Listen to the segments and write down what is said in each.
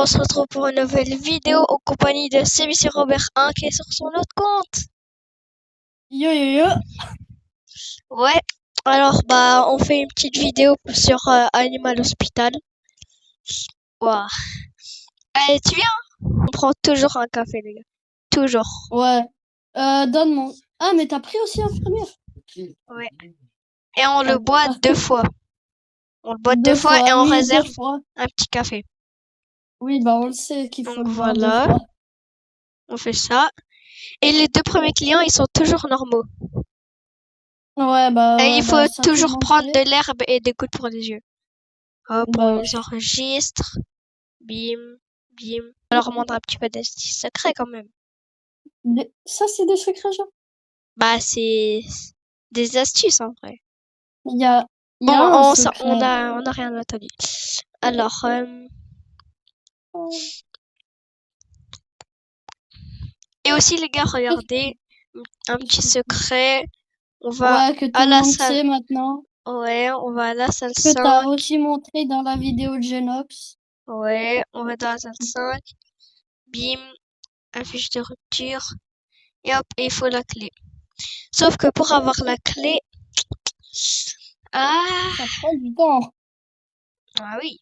on se retrouve pour une nouvelle vidéo en compagnie de CBC Robert 1 qui est sur son autre compte. Yo yo yo. Ouais, alors on fait une petite vidéo sur Animal Hospital. Waouh. Allez, tu viens? On prend toujours un café, les gars. Toujours. Ouais. Donne mon. Ah, mais t'as pris aussi infirmière. Ouais. Et on le boit deux fois. On le boit deux Deux fois et on oui, réserve 2 fois. un petit café. Oui, bah on le sait qu'il faut Donc le boire 2 voilà. fois. On fait ça. Et les deux premiers clients, ils sont toujours normaux. Ouais, Et il faut ça toujours peut prendre manquer. de l'herbe et des gouttes pour les yeux. Hop, Bah, on les enregistre. Bim, bim. On leur montre un petit peu d'astuces secrets quand même. ça, c'est des secrets, genre. Bah, c'est des astuces en vrai. Il y a Bon, un on secret. a rien entendu. Alors, et aussi les gars, regardez, un petit secret. On va Ouais, que tout à le la monde salle. sait maintenant. Ouais, on va à la salle Que t'as 5. aussi montré dans la vidéo de Genox. Ouais, on va dans la salle 5. Bim, affiche de rupture. Et hop, il faut la clé. Sauf que pour avoir la clé, Ça prend du temps. ah oui.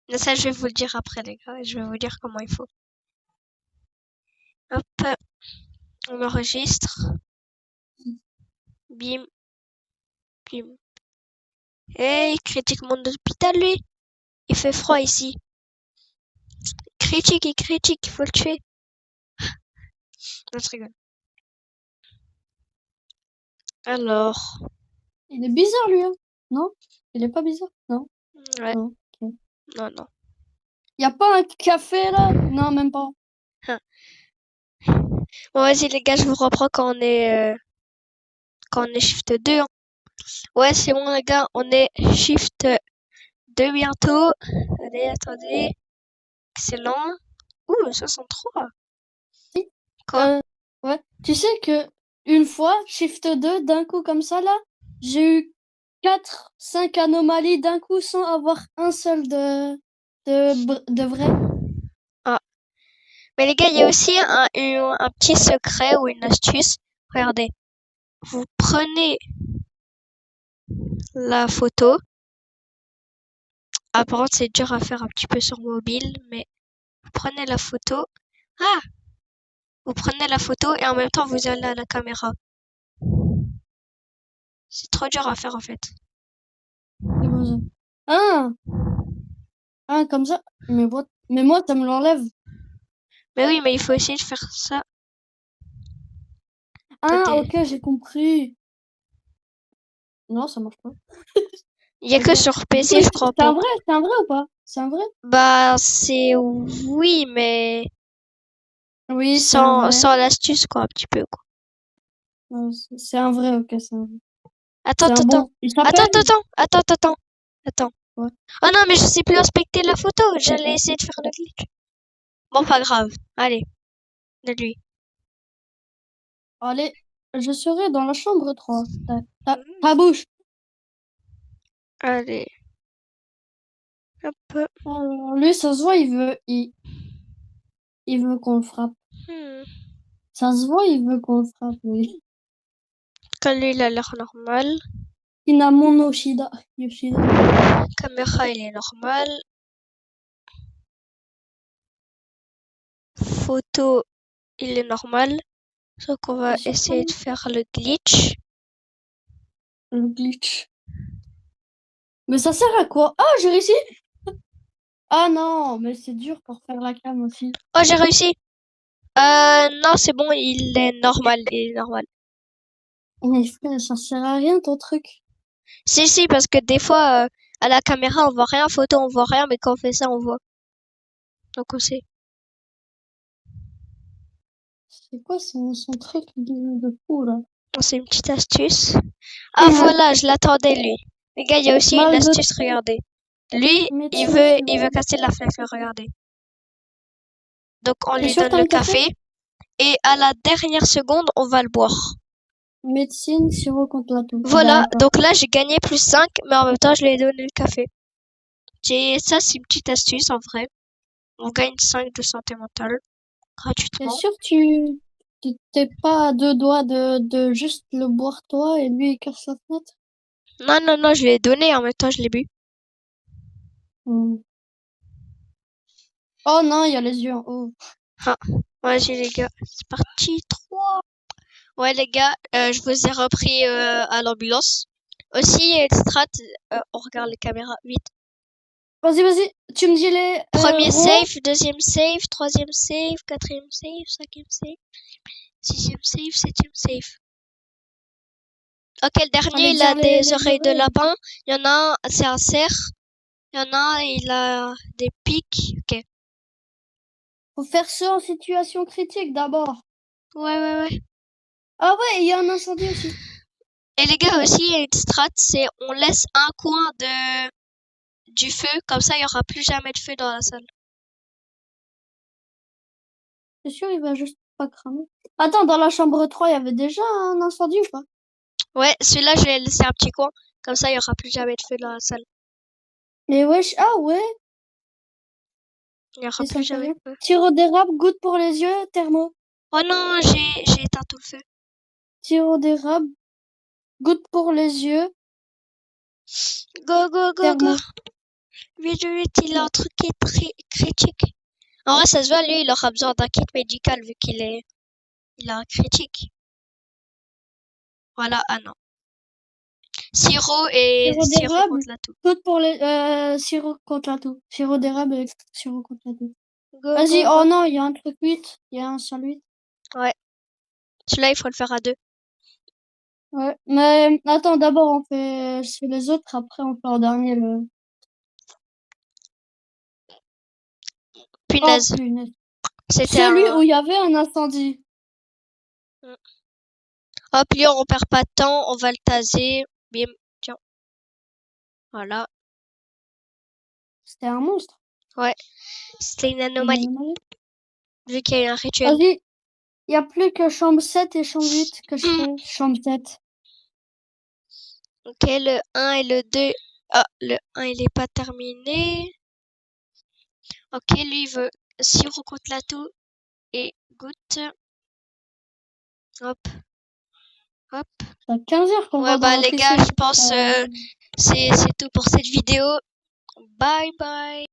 Mais ça, je vais vous le dire après, les gars. Je vais vous dire comment il faut. Hop, on enregistre. Bim, bim. Hey, critique mon hôpital, lui. Il fait froid ici. Critique, il faut le tuer. Non, je rigole. Alors, Il est bizarre, lui, hein. Non? Il est pas bizarre? Non? ouais, Non. Ok. non, non. Y a pas un café, là? Non, même pas. Hein. Bon, vas-y, les gars, je vous reprends quand on est shift 2. Hein. Ouais, c'est bon, les gars, on est shift 2 bientôt. Allez, attendez. Excellent. Ouh, 63. Si. Quoi? Ouais. Tu sais que une fois, Shift 2, d'un coup comme ça, là, j'ai eu 4, 5 anomalies d'un coup sans avoir un seul de vrai. Ah. Mais les gars, il y a aussi un petit secret ou une astuce. Regardez. Vous prenez la photo. Ah, par contre, c'est dur à faire un petit peu sur mobile, mais vous prenez la photo. Ah! Vous prenez la photo et en même temps, vous allez à la caméra. C'est trop dur à faire, en fait. C'est bon, ça. Ah! Ah, comme ça. Mais moi, ça me l'enlève. Mais oui, mais il faut essayer de faire ça. Ah, Attendez. ok, j'ai compris. Non, ça marche pas. Il y a Ok. que sur PC, je crois pas. C'est un vrai ou pas? C'est un vrai? Bah, c'est oui, mais Oui, c'est un vrai. sans l'astuce, quoi, un petit peu, quoi. C'est un vrai, ok, c'est un vrai. Attends, C'est un attends, bon. Il s'appelle? attends. Ouais. Oh non, mais je sais plus inspecter la photo. J'allais essayer de faire le glitch. Bon, pas grave. Allez, de lui. Allez, je serai dans la chambre 3. Ta bouche. Allez, hop. Alors, lui, ça se voit, il veut qu'on le frappe. Hmm. Ça se voit, il veut qu'on le frappe, oui. Quand lui, il a l'air normal. Cinnamon Yoshida. Caméra, il est normal. Photo, il est normal. Donc, on va essayer de faire le glitch. Le glitch. Mais ça sert à quoi? Ah, j'ai réussi! Ah non, mais c'est dur pour faire la cam aussi. Oh, j'ai réussi. Non, c'est bon, il est normal. Mais frère, ça sert à rien ton truc. Si, parce que des fois, à la caméra, on voit rien, photo, on voit rien, mais quand on fait ça, on voit. Donc, on sait. C'est quoi son truc de fou là? Bon, c'est une petite astuce. Ah, voilà, je l'attendais, lui. Les gars, il y a aussi une Mal de astuce, regardez. Lui, médecine. il veut casser la fenêtre, regardez. Donc, on T'es lui sûr que donne t'as le un café? café. Et à la dernière seconde, on va le boire. Médecine, sirop contre la toux. Voilà, D'accord. donc là, j'ai gagné plus 5, mais en même temps, je lui ai donné le café. Ça, c'est une petite astuce, en vrai. On gagne 5 de santé mentale T'es gratuitement. sûr que t'es pas à 2 doigts de juste le boire toi et lui il casse la fenêtre? Non, non, non, je lui ai donné, en même temps je l'ai bu. Hmm. Oh non, il y a les yeux en haut. Ah, vas-y les gars, c'est parti, 3. Ouais les gars, je vous ai repris à l'ambulance. Aussi, il y a une strat, on regarde les caméras, vite. Vas-y, tu me dis les Premier ronds. save, deuxième save, troisième save, quatrième save, cinquième save, sixième save, septième save. Ok, le dernier, Fallait il a dire des les oreilles de oreilles. lapin. Il y en a un, c'est un cerf. Il y en a un, il a des pics. Ok. Faut faire ça en situation critique d'abord. Ouais. Ah ouais, il y a un incendie aussi. Et les gars, aussi, il y a une strat, c'est on laisse un coin du feu. Comme ça, il y aura plus jamais de feu dans la salle. C'est sûr, il va juste pas cramer. Attends, dans la chambre 3, il y avait déjà un incendie ou pas? Ouais, celui-là, je vais laisser un petit coin. Comme ça, il y aura plus jamais de feu dans la salle. Mais wesh, ah ouais, Il y aura et ça plus fait jamais rien. de feu. Sirop d'érable, goutte pour les yeux, thermo. Oh non, j'ai éteint tout le feu. Sirop d'érable, goutte pour les yeux, Go. thermo. Vite, il a un truc qui est très critique. En vrai, ça se voit, lui, il aura besoin d'un kit médical vu il a un critique. Voilà, ah non. Sirop et Sirop sirop d'érable, contre la toux. goutte pour les sirop contre la toux. Sirop d'érable avec sirop contre la toux. Go. Vas-y, oh non, il y a un truc 8, il y a un seul 8. Ouais. Celui-là, il faut le faire à 2. Ouais, mais attends, d'abord on fait sur les autres, après on fait en dernier le. Oh Punaise. punaise. C'était Celui un... où il y avait un incendie. Hop, lui, on perd pas de temps. On va le taser. Bim. Tiens. Voilà. C'était un monstre. Ouais. C'était une Une anomalie. anomalie. Vu qu'il y a eu un rituel. Vas-y, il y a plus que chambre 7 et chambre 8 que je fais. Chambre 7. Ok, le 1 et le 2. Ah, le 1, il est pas terminé. Ok, lui, il veut sirop contre la toux et goutte. Hop. Ça fait 15 heures qu'on Ouais, va dans bah la les gars, piscine. je pense c'est tout pour cette vidéo. Bye bye.